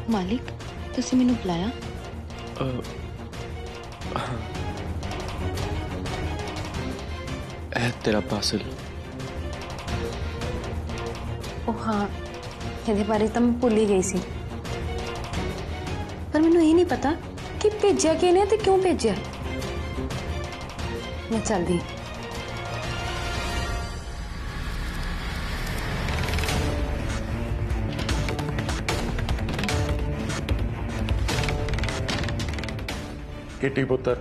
मालिक तुसी मैनू बुलाया? है तेरा पार्सल। ओ हाँ, ये बारे तो मैं भुल ही गई सी, पर मैनू ये नहीं पता कि भेजा किने ते क्यों भेजा। मैं चलदी। किटी पुत्र,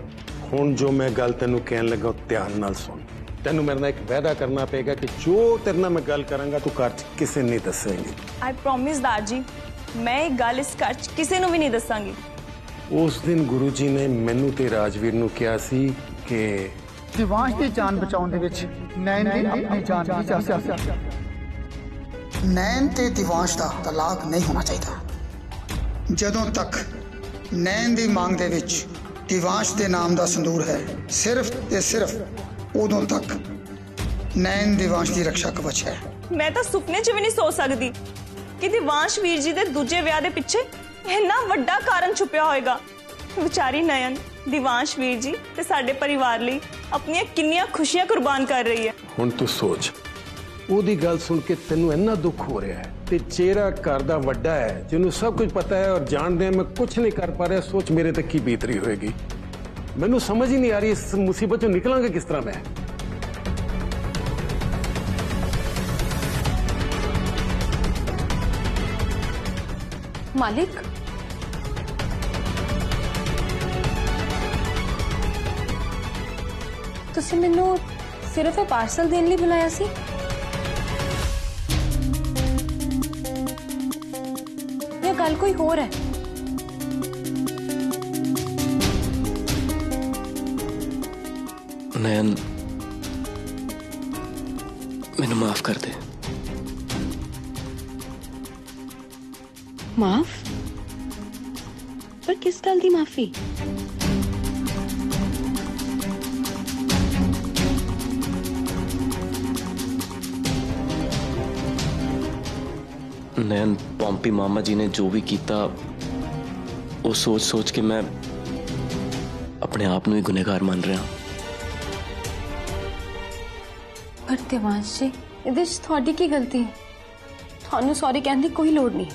हुण जो मैं गल तेनू कहन लगा ध्यान नाल सुन। तेनू मेरे नाल एक वादा करना पेगा कि जो तेरे नाल मैं गल करांगा तू घर च किसे नहीं दसेंगी। आई प्रॉमिस दादी, मैं एक गल इस घर च किसे नूं भी नहीं दसांगी। उस दिन गुरु जी ने मैनू ते राजवीर नू कहा सी कि दिवांश की जान बचाने दे विच नैन दी अपनी जान भी जा सकती। नैन ते दिवांश दा तलाक नहीं होना चाहिए। जदों तक नैन दी मांग दे विच दिवांश दे नाम दा संदूर है, सिर्फ ते सिर्फ उदों तक नैन दिवांश दी रक्षा कवच है। मैं तो सुपने च भी नहीं सो सकती कि दिवांश वीर जी दे दूजे विआह दे पिछे इन्ना वड्डा कारण छुपिया होएगा। बेचारी नयन दिवांश वीर जी ते साडे परिवार लई अपनी किन्नियां खुशियां कुर्बान कर रही है। हुण तू सोच, ओदी गल सुन के तेनू इन्ना दुख हो रहा है ते चेहरा घर दा वड्डा है जिन्हों सब कुछ पता है और जान दे मैं कुछ नहीं कर पा रहा। सोच मेरे तक की बीतरी होएगी। मैनू समझ ही नहीं आ रही इस मुसीबत चों निकलांगा किस तरह मैं। मालिक तुसी मैनू सिर्फ एक पार्सल देने लिए बुलाया सी? या गल कोई होर है? नयन मैनू माफ कर दे। माफ? पर किस गल दी माफी? नयन, पॉम्पी मामा जी ने जो भी किया वो सोच सोच के मैं अपने आप ਨੂੰ ਹੀ ਗੁਨਹਗਾਰ ਮੰਨ ਰਿਹਾ। पर दिवांश जी इहदे च तुहाडी की गलती है? थानू सॉरी कहने की कोई लोड़ नहीं।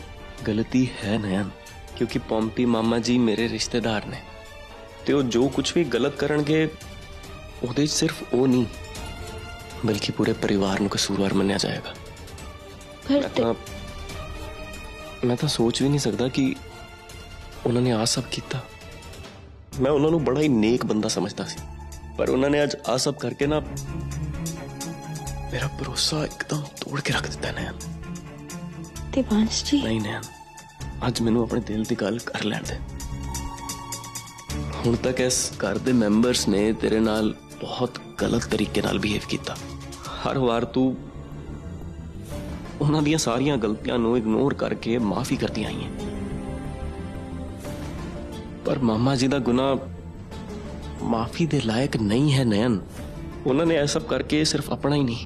गलती है नयन, क्योंकि पॉम्पी मामा जी मेरे रिश्तेदार ने ते वो जो कुछ भी गलत करनगे ਉਹਦੇ सिर्फ वो नहीं बल्कि पूरे परिवार ਨੂੰ कसूरवार ਮੰਨਿਆ ਜਾਏਗਾ। मैं तो सोच भी नहीं सकता कि उन्होंने आ सब किया। मैं उन्होंने बड़ा ही नेक बंदा समझता सी, पर उन्होंने आज आ सब करके ना मेरा भरोसा एकदम तोड़ के रख दिता। नयन दिवांश जी नहीं नयन, आज मैनू अपने दिल की गल कर लैण दे। हुण तक इस घर दे मैंबर्स ने तेरे नाल बहुत गलत तरीके नाल बिहेव किया। हर बार तू उन्हां दियां सारियां गलतियां नूं इग्नोर करके माफी करती आई है, पर मामा जी दा गुनाह माफी दे लायक नहीं है नयन। उन्होंने यह सब करके सिर्फ अपना ही नहीं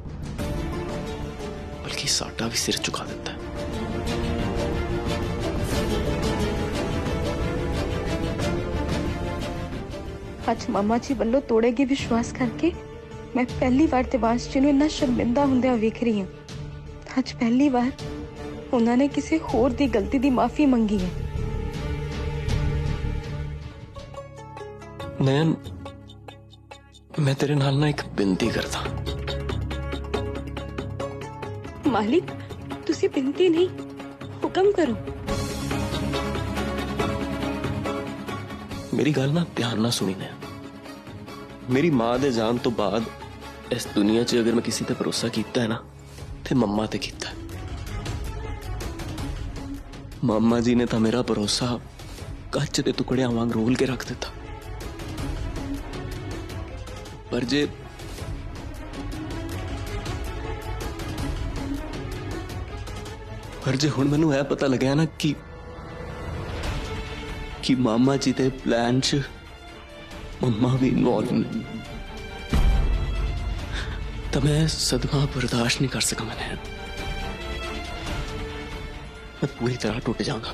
बल्कि साडा भी सिर झुका दिता है। आज मामा जी वालों तोड़ेगी विश्वास करके मैं पहली बार दिवांश जी नूं इन्ना शर्मिंदा हुंदिया वेख रही हूं। आज पहली बार उन्होंने किसी होर दी गलती दी माफी मंगी है। नयन, मैं तेरे नाल ना एक बिनती करता। मालिक तुसी बिनती नहीं हुक्म करो। मेरी गल ना ध्यान ना सुनी नयन। मेरी मां दे जान तो बाद इस दुनिया च अगर मैं किसी ते भरोसा कीता है ना ते मम्मा ते कीता। मामा जी ने तो मेरा भरोसा कच्च दे टुकड़ियां वांग रोल के रख दिता। पर जे हुण मैनू यह पता लग्या ना कि मामा जी दे प्लान च मम्मा भी इन्वॉल्व नहीं, तो मैं सदमा बर्दाश्त नहीं कर सका। मैं पूरी तरह टूट जाऊंगा।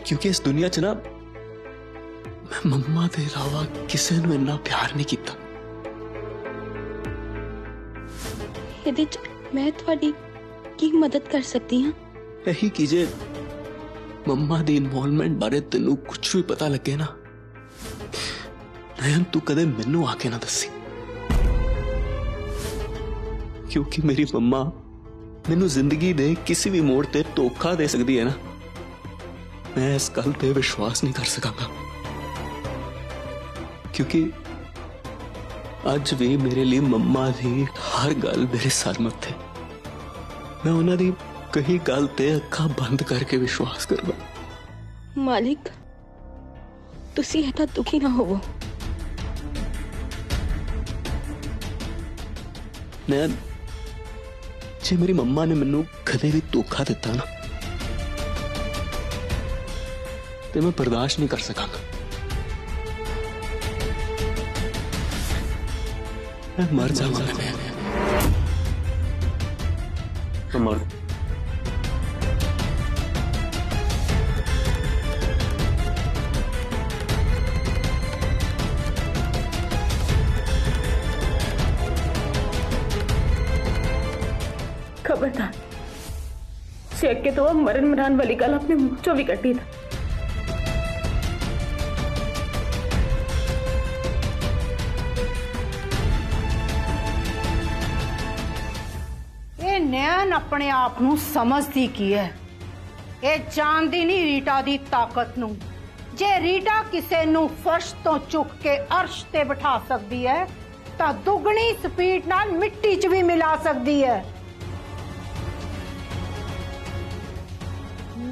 क्योंकि इस दुनिया च ना मैं मम्मा के अलावा किसी नूं इन्ना प्यार नहीं किया। ਇਹਦੇ 'ਚ ਮੈਂ ਤੁਹਾਡੀ ਕੀ मदद कर सकती हाँ? यही कीजिए मम्मा दी इन्वॉल्वमेंट बारे तेनू कुछ भी पता लगे ना नयन तू कदे मैनू आके ना दसी, क्योंकि मेरी मम्मा मैनू जिंदगी दे किसी भी मोड़ ते धोखा दे सकती है ना, मैं इस गल पे विश्वास नहीं कर सकांगा। क्योंकि अज भी मेरे लिए मम्मा दी हर गल मेरे सर मत्थे, मैं उन्हां दी कही गल ते अखां बंद करके विश्वास करदा। मालिक तुसी इतना दुखी ना होवो। नैन जे मेरी मम्मा ने मैनू कदे भी धोखा दिता ना तो मैं बर्दाश्त नहीं कर सकांगा। मैं मर जाऊंगा। मैं मर खबरदार शेख के तो मरण मरान वाली गल अपने मुंह चो भी कटी था। ਇਹ ਨੈਣ ਆਪਣੇ ਆਪ ਨੂੰ ਸਮਝਦੀ ਕੀ ਹੈ? ਇਹ ਜਾਣਦੀ ਨਹੀਂ ਰੀਟਾ ਦੀ ਤਾਕਤ ਨੂੰ। ਜੇ ਰੀਟਾ ਕਿਸੇ ਨੂੰ ਫਰਸ਼ ਤੋਂ ਚੁੱਕ ਕੇ ਅਰਸ਼ ਤੇ ਬਿਠਾ ਸਕਦੀ ਹੈ ਤਾਂ ਦੁੱਗਣੀ ਸਪੀਡ ਨਾਲ ਮਿੱਟੀ 'ਚ ਵੀ ਮਿਲਾ ਸਕਦੀ ਹੈ।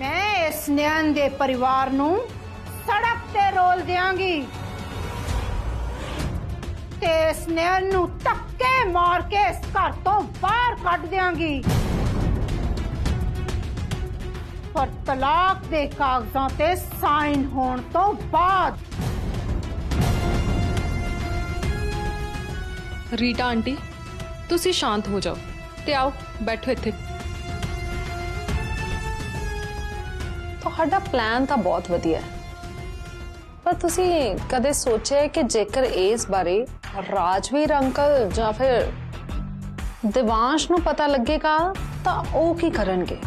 मैं इस नैन दे परिवार नू सड़क ते रोल दियांगी ते इस नैन नू धक्के मार के इस घर तो बाहर कट दियांगी। पर तलाक दे कागजां ते साइन होण तो बाद। रीटा आंटी तुसी शांत हो जाओ ते आओ बैठो इत्थे। ਤੁਹਾਡਾ ਪਲਾਨ ਤਾਂ ਬਹੁਤ ਵਧੀਆ ਹੈ, ਪਰ ਤੁਸੀਂ ਕਦੇ ਸੋਚਿਆ ਕਿ ਜੇਕਰ ਇਸ ਬਾਰੇ ਰਾਜਵੀਰ ਅੰਕਲ ਜਾਂ ਫਿਰ ਦਿਵਾਂਸ਼ ਨੂੰ ਪਤਾ ਲੱਗੇਗਾ ਤਾਂ ਉਹ ਕੀ ਕਰਨਗੇ?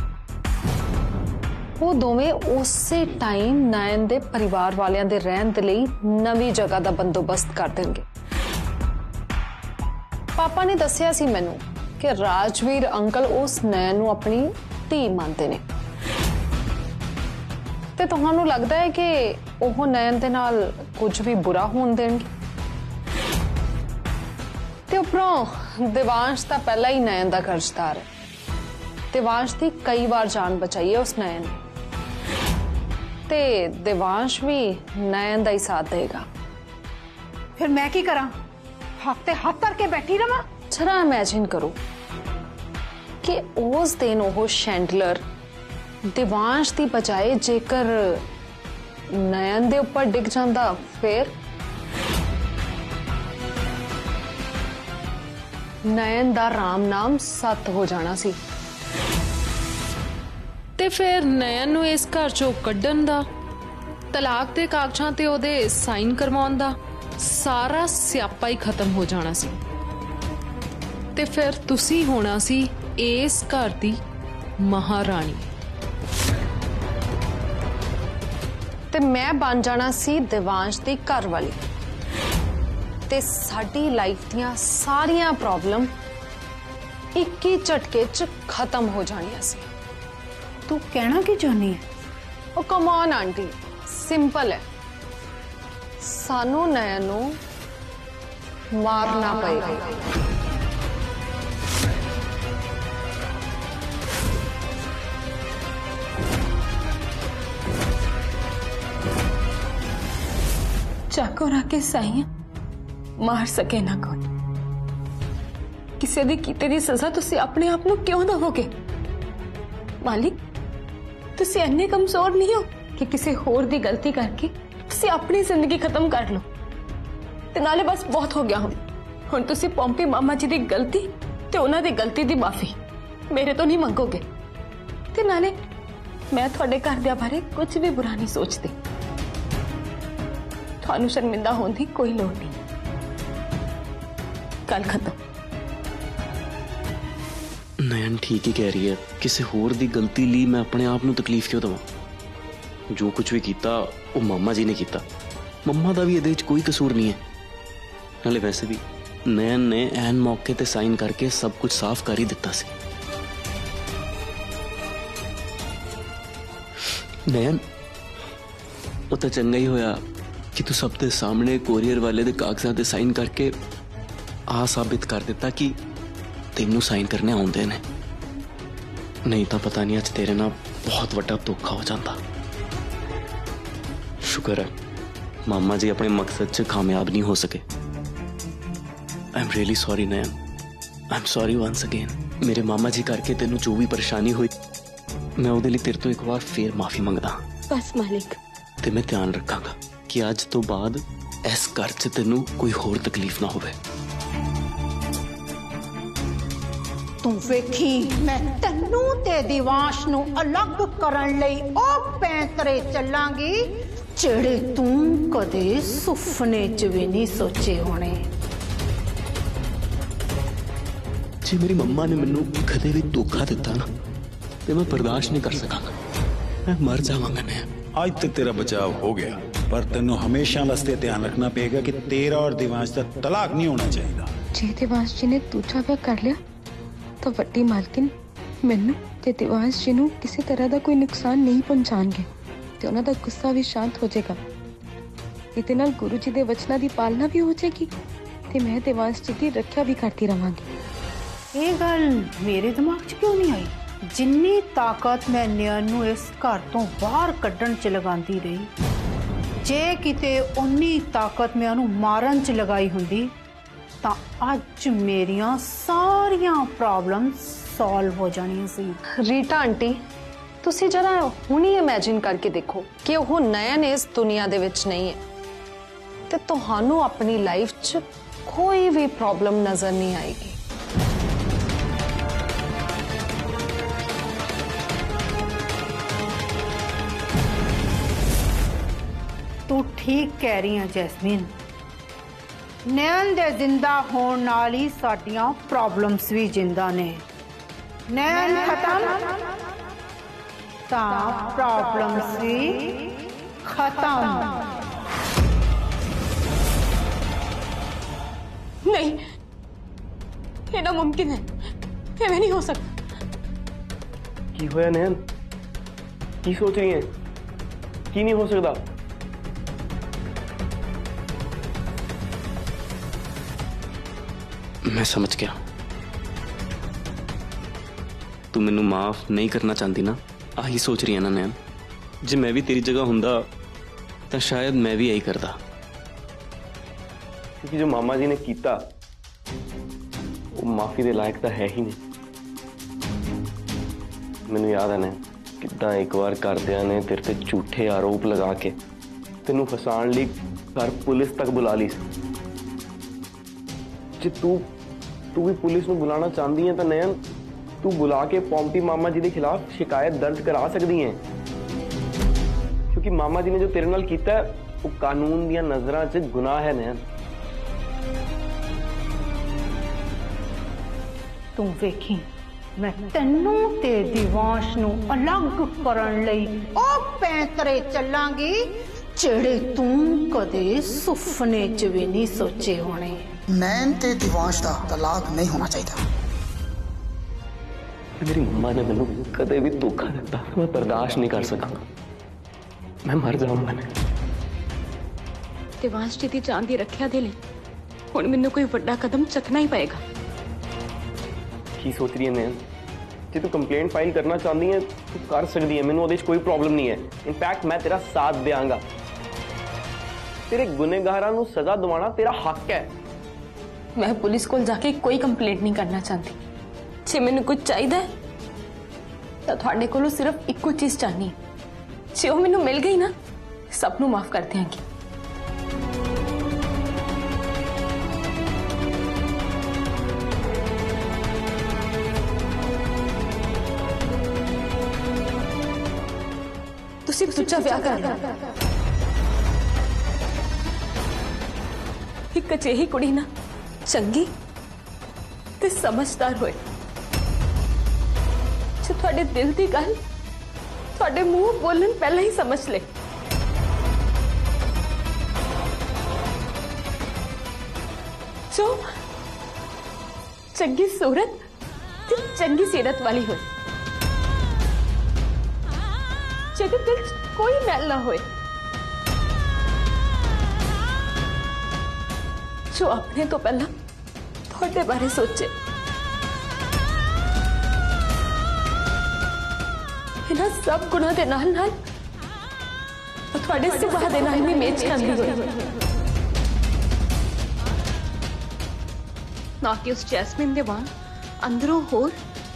ਉਹ ਦੋਵੇਂ ਉਸੇ ਟਾਈਮ ਨੈਣ ਦੇ ਪਰਿਵਾਰ ਵਾਲਿਆਂ ਦੇ ਰਹਿਣ ਦੇ ਲਈ ਨਵੀਂ ਜਗ੍ਹਾ ਦਾ ਬੰਦੋਬਸਤ ਕਰ ਦੇਣਗੇ। ਪਾਪਾ ਨੇ ਦੱਸਿਆ ਸੀ ਮੈਨੂੰ ਕਿ ਰਾਜਵੀਰ ਅੰਕਲ ਉਸ ਨੈਣ ਨੂੰ ਆਪਣੀ ਧੀ ਮੰਨਦੇ ਨੇ ਤੇ ਤੁਹਾਨੂੰ ਲੱਗਦਾ ਹੈ ਕਿ ਉਹ ਨੈਣ ਦੇ ਨਾਲ ਕੁਝ ਵੀ ਬੁਰਾ ਹੋਣ ਦੇਣਗੇ? ਤੇ ਉੱਪਰੋਂ ਦਿਵਾਂਸ਼ ਤਾਂ ਪਹਿਲਾਂ ਹੀ ਨੈਣ ਦਾ ਕਰਜ਼ਦਾਰ ਹੈ। ਦਿਵਾਂਸ਼ ਦੀ ਕਈ ਵਾਰ ਜਾਨ ਬਚਾਈ ਹੈ ਉਸ ਨੈਣ ਨੇ ਤੇ ਦਿਵਾਂਸ਼ ਵੀ ਨੈਣ ਦਾ ਹੀ ਸਾਥ ਦੇਗਾ। ਫਿਰ ਮੈਂ ਕੀ ਕਰਾਂ? ਹੱਥ ਤੇ ਹੱਥ ਧਰ ਕੇ ਬੈਠੀ ਰਵਾਂ? ਜਰਾ ਇਮੇजिन ਕਰੋ ਕਿ ਉਸ ਦਿਨ ਉਹ ਸ਼ੈਂਡਲਰ ਦਿਵਾਂਸ਼ ਦੀ ਬਜਾਏ ਜੇਕਰ ਨੈਣ ਦੇ ਉੱਪਰ ਡਿੱਗ ਜਾਂਦਾ ਫਿਰ ਨੈਣ ਦਾ ਰਾਮ ਨਾਮ ਸੱਤ ਹੋ ਜਾਣਾ ਸੀ ਤੇ ਫਿਰ ਨੈਣ ਨੂੰ ਇਸ ਘਰ ਚੋਂ ਕੱਢਣ ਦਾ, ਤਲਾਕ ਦੇ ਕਾਗਜ਼ਾਂ ਤੇ ਉਹਦੇ ਸਾਈਨ ਕਰਵਾਉਣ ਦਾ ਸਾਰਾ ਸਿਆਪਾ ਹੀ ਖਤਮ ਹੋ ਜਾਣਾ ਸੀ ਤੇ ਫਿਰ ਤੁਸੀਂ ਹੋਣਾ ਸੀ ਇਸ ਘਰ ਦੀ ਮਹਾਰਾਣੀ ਤੇ ਮੈਂ ਬਣ ਜਾਣਾ ਸੀ ਦਿਵਾਂਸ਼ ਦੀ ਘਰ ਵਾਲੀ ਤੇ ਸਾਡੀ ਲਾਈਫ ਦੀਆਂ ਸਾਰੀਆਂ ਪ੍ਰੋਬਲਮ ਇੱਕ ਹੀ ਝਟਕੇ 'ਚ ਖਤਮ ਹੋ ਜਾਣੀਆਂ ਸੀ। ਤੂੰ ਕਹਿਣਾ ਕੀ ਚਾਹਨੀ ਹੈ? ਉਹ ਕਮ ਔਨ ਆਂਟੀ, ਸਿੰਪਲ ਹੈ। ਸਾਨੂੰ ਨੈਣ ਨੂੰ ਮਾਰਨਾ ਪਏਗਾ। चाको राके साइया मार सके ना कोई। किसी दी कीते दी सजा तुसी अपने आप नू क्यों दवोगे? मालिक तुसी इन्ने कमजोर नहीं हो कि किसी होर दी गलती करके तुसी अपनी जिंदगी खत्म कर लो। ते नाले बस बहुत हो गया हुण तुसी पॉम्पी मामा जी दी गलती ते उन्हां दी गलती दी माफी मेरे तो नहीं मंगोगे। ते नाले मैं थोड़े घरदियां बारे कुछ भी बुरा नहीं सोचती। थानू शर्मिंदा होने की कोई लोड़ नहीं। गल खत्म। नयन ठीक ही कह रही है, किसी होर दी गलती ली मैं अपने आप नू तकलीफ क्यों दवां? जो कुछ भी कीता वो मामा जी ने कीता। मम्मा दा भी इहदे च कोई कसूर नहीं है। नाले वैसे भी नयन ने ऐन मौके ते साइन करके सब कुछ साफ कर ही दिता सी। नयन वो तो चंगा ही होया कि तू सब दे सामने कोरियर वाले दे कागजां ते साइन करके आ साबित कर दिता कि तेनू साइन करने आउंदे ने। नहीं तो पता नहीं अज तेरे नाल बहुत वड्डा धोखा हो जाता। शुक्र है मामा जी अपने मकसद च कामयाब नहीं हो सके। I am really sorry Nayan, I am sorry once again. मेरे मामा जी करके तेनू जो भी परेशानी हुई मैं उहदे लई तेरे तो एक बार फिर माफी मंगदा। बस मालिक। ते मैं ध्यान रखांगा कि अज तो बाद इस घर च तेनू कोई होर तकलीफ ना होवे। तू वेखी मैं तन्नू ते दिवांश नू अलग करन लई ओ पैंतरे चलांगी जेड़े तू कदे सुपने च भी नहीं सोचे होने। जे मेरी मम्मा ने मैनू कदे भी धोखा दिता ना ते मैं बर्दाश्त नहीं कर सकांगा। मैं मर जावांगा नयन। आज तक तेरा बचाव हो गया, पर तेनों हमेशा वास्ते ध्यान रखना पड़ेगा कि तेरा और दिवांश का तलाक नहीं होना चाहिए। जे दिवांश जी ने दूजा विआह कर लिया तो वड्डी मालकिन मैनू ते दिवांश जी नू किसी तरह का कोई नुकसान नहीं पहुंचाएंगे ते उन्हां दा गुस्सा भी शांत हो जाएगा। इहदे नाल गुरु जी दे वचनां दी पालना भी हो जाएगी ते मैं दिवांश जी की रक्षा भी करती रहांगी। ये गल मेरे दिमाग च क्यों नहीं आई? जिन्नी ताकत मैं नयन नू इस घर तो बाहर कड्ढण च लगांदी रही, जे किते उन्नी ताकत मैं उन्हूं मारन च लगाई हुंदी तां अज मेरियां सारियां प्रॉब्लम सॉल्व हो जानियां सी। रीटा आंटी तुसी जरा हुणी इमेजिन करके देखो कि वो नयन इस दुनिया दे विच नहीं है ते तुहानू अपनी लाइफ च कोई भी प्रॉब्लम नजर नहीं आएगी। तू ठीक कह रही है जैस्मीन। नयन दे जिंदा होने नाल ही साडियां प्रॉब्लम्स भी जिंदा ने। नयन खत्म तां प्रॉब्लम्स भी खत्म। नहीं, ये नामुमकिन है। ये नहीं हो सकता। की होया नयन? की सोच रही है? की नहीं हो सकता? मैं समझ गया। तू मैनू माफ नहीं करना चाहती ना, आही सोच रही है ना नैन? जे मैं भी तेरी जगह हुंदा तो शायद मैं भी यही करता, क्योंकि जो मामा जी ने कीता वो माफी दे लायक तो है ही नहीं। मैनू याद है नैन कितना एक बार घरदियां ने तेरे ते झूठे आरोप लगा के तेनू फसान लई घर पुलिस तक बुला ली। जे तू भी पुलिस ਨੂੰ बुलाना चाहती है तो नयन तू बुला के पॉम्पी मामा जी के खिलाफ शिकायत दर्ज करा सकती है, क्योंकि मामा जी ने जो तेरे नाल कीता वो कानून दी नजरां च गुनाह है। नयन तू वेखी मैं तन्नू ते दिवांश नू अलग करन लई ओ पैंतरे चलांगी जेड़े तू कदे सुपने च भी नहीं सोचे होने। नैन ते दिवांश का तलाक नहीं होना चाहिए। मेरी मम्मा ने मैनू कदे भी धोखा दिता, मैं बर्दाश्त नहीं कर सका। मैं मर जाऊंगा। दिवांश जी दी जान दी रखिया दे लई हुण मैनू कोई वड्डा कदम चकना ही पएगा। की सोच रही है नैन? जे तू कंप्लेंट फाइल करना चाहती है तू कर सकती है, मैनू उहदे च कोई प्रॉब्लम नहीं है। इनफैक्ट मैं तेरा साथ देंगा। तेरे गुनहगारां नू सजा दिवाना तेरा हक है। मैं पुलिस को जाके कोई कंप्लेंट नहीं करना चाहती। जे मैनू कुछ चाहिए तो तुहाडे कोलों सिर्फ इक्को चीज चाहनी, जे वो मैनू मिल गई ना सब नू माफ कर देंगी। ਦੂਜਾ ਵਿਆਹ ਕਰ ਲਿਆ। ਇੱਕ ਅਜਿਹੀ ਕੁੜੀ ਨਾ ਚੰਗੀ ਤੇ ਸਮਝਦਾਰ ਹੋਏ ਜੋ ਤੁਹਾਡੇ ਦਿਲ ਦੀ ਗੱਲ ਤੁਹਾਡੇ ਮੂੰਹ ਬੋਲਣ ਪਹਿਲਾਂ ਹੀ ਸਮਝ ਲੈ। ਜੋ ਚੰਗੀ ਸੂਰਤ ਤੇ ਚੰਗੀ ਸੀਰਤ ਵਾਲੀ ਹੋਏ, ਜਿਹਦੇ ਦਿਲ 'ਚ ਕੋਈ ਮੈਲ ਨਾ ਹੋਏ, ਜੋ ਆਪਣੇ ਤੋਂ ਪਹਿਲਾਂ ਤੁਹਾਡੇ ਬਾਰੇ ਸੋਚੇ। ਇਹਨਾਂ ਸਭ ਗੁਣਾਂ ਦੇ ਨਾਲ ਨਾਲ ਉਹ ਤੁਹਾਡੇ ਸੁਭਾਅ ਦੇ ਨਾਲ ਵੀ ਮੇਚ ਖਾਂਦੀ ਹੋਈ, ਨਾ ਕਿ ਉਸ ਜੈਸਮੀਨ ਦੇ ਵਾਂਗ ਅੰਦਰੋਂ ਹੋਰ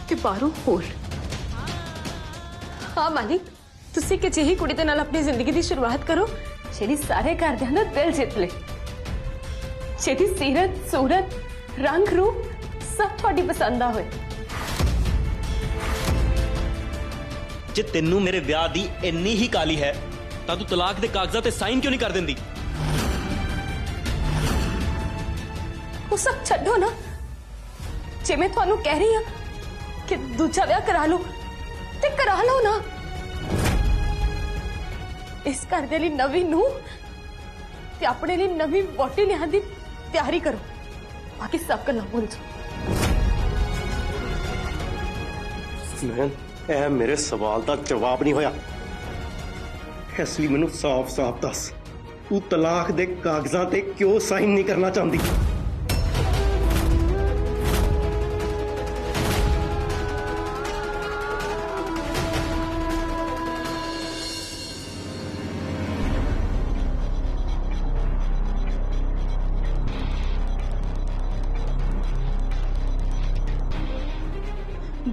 ਤੇ ਬਾਹਰੋਂ ਹੋਰ। ਹਾਂ ਮਾਲਿਕ, ਤੁਸੀਂ ਕਿ ਜਿਹੀ ਕੁੜੀ ਦੇ ਨਾਲ ਆਪਣੀ ਜ਼ਿੰਦਗੀ ਦੀ ਸ਼ੁਰੂਆਤ ਕਰੋ ਜਿਹੜੀ ਸਾਰੇ ਘਰਦਿਆਂ ਦਾ ਦਿਲ ਜਿੱਤ ਲੇ, ਜਿਹਦੀ ਸੀਰਤ ਸੂਰਤ ਰੰਗ ਰੂਪ ਸਭ ਤੁਹਾਡੀ ਪਸੰਦ ਆ ਹੋਏ। ਜੇ ਤੈਨੂੰ ਮੇਰੇ ਵਿਆਹ ਦੀ ਇੰਨੀ ਹੀ ਕਾਲੀ ਹੈ ਤਾਂ ਤੂੰ ਤਲਾਕ ਦੇ ਕਾਗਜ਼ਾਂ ਤੇ ਸਾਈਨ ਕਿਉਂ ਨਹੀਂ ਕਰ ਦਿੰਦੀ? ਉਹ ਸਭ ਛੱਡੋ ਨਾ। ਜੇ ਮੈਂ ਤੁਹਾਨੂੰ ਕਹਿ ਰਹੀ ਹਾਂ ਕਿ ਦੂਜਾ ਵਿਆਹ ਕਰਾ ਲਓ ਤੇ ਕਰਾ ਲਓ ਨਾ। ਇਸ ਘਰ ਦੇ ਲਈ ਨਵੀਂ ਨੂੰ ਤੇ ਆਪਣੇ ਲਈ ਨਵੀਂ ਵੋਟੀ ਲਿਆਉਣ ਦੀ ਤਿਆਰੀ ਕਰੋ, ਬਾਕੀ ਸਭ ਗੱਲਾਂ ਭੁੱਲ ਜਾਓ। ਇਹ ਮੇਰੇ ਸਵਾਲ ਦਾ ਜਵਾਬ ਨਹੀਂ ਹੋਇਆ, ਇਸ ਲਈ ਮੈਨੂੰ ਸਾਫ਼-ਸਾਫ਼ ਦੱਸ, ਤੂੰ ਤਲਾਕ ਦੇ ਕਾਗਜ਼ਾਂ ਤੇ ਕਿਉਂ ਸਾਈਨ ਨਹੀਂ ਕਰਨਾ ਚਾਹੁੰਦੀ?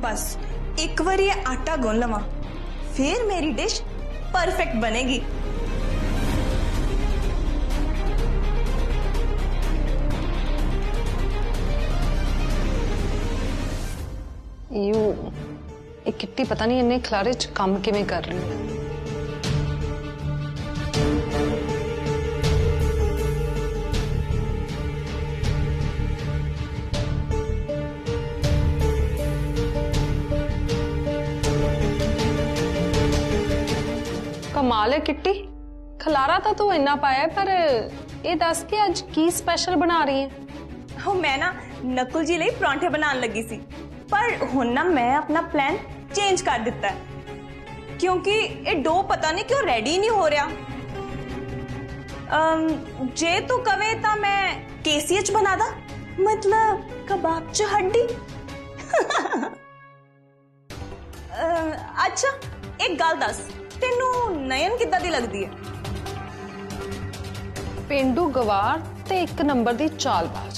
बस एक बार ये आटा गूंद लवा, फिर मेरी डिश परफेक्ट बनेगी। ਇਹ ਕਿੱਟੀ ਪਤਾ ਨਹੀਂ ਇੰਨੇ ਖਲਾਰੇ ਚ ਕੰਮ ਕਿਵੇਂ ਕਰ ਰਹੀ ਹੈ। कमाल है किट्टी, खलारा तो तू इन्ना पाया है, पर ये दस के अज की स्पेशल बना रही है? हो मैं ना नकुल जी लिए परांठे बनाने लगी सी, पर हुण ना मैं अपना प्लान चेंज कर दिता है, क्योंकि ये डो पता नहीं क्यों रेडी नहीं हो रहा। जे तू कवे ता मैं केसीएच बना दा, मतलब कबाब च हड्डी। अच्छा एक गल दस, तेनू नयन किद्दां दी लगदी है? पेंडू गवार ते एक नंबर दी Chaalbaaz.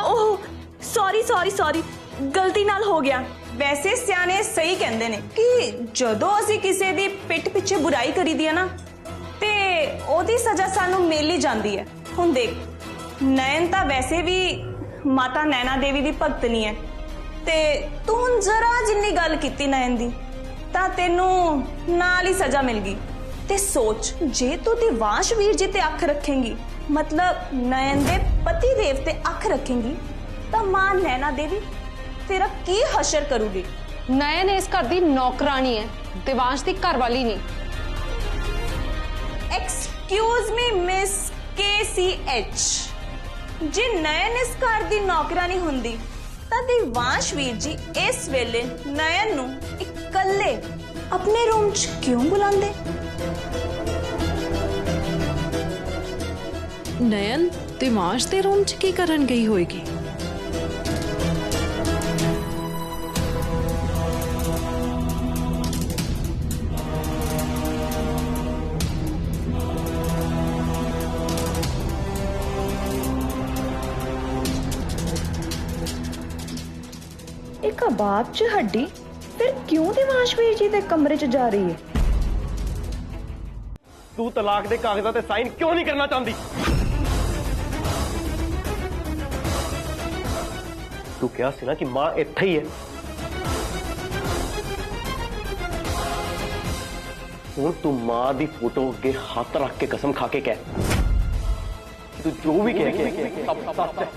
Oh sorry sorry sorry, गलती नाल हो गया। वैसे सियाने सही कहंदे ने कि जदों असीं किसी दी पिठ पिछे बुराई करी दी है ना, ते ओदी सजा सानू मिल ही जांदी है। हुण देख, नयन तां वैसे भी माता नैना देवी दी भगतनी है, ते तू हुण जरा जिन्नी गल कीती नयन दी तां तैनू नाल ही सजा मिल गई। ते सोच, जे तू दिवांश वीर जी ते अख रखेंगी, मतलब नयन दे पति देव ते अख रखेंगी, तां मां नैना देवी तेरा की हशर करूगी। नयन इस घर दी नौकरानी है, दिवांश दी घरवाली नहीं। एक्सक्यूज मी मिस KCH, जे नयन इस घर दी नौकरानी हुंदी तां दिवांश वीर जी इस वेले नयन नू इकल्ले अपने रूम च क्यों बुलांदे? नयन दिवांश दे रूम च की करन गई होएगी? कबाब च हड्डी फिर क्यों दिवांश वीर जी दे कमरे च जा रही है? तू तलाक दे कागजां ते साइन क्यों नहीं करना चाहती? तू क्या सी ना कि मां इत्थे ही है। हुण तू मां दी फोटो अगे हाथ रख के कसम खा के कह, तू जो भी कह सब सच है।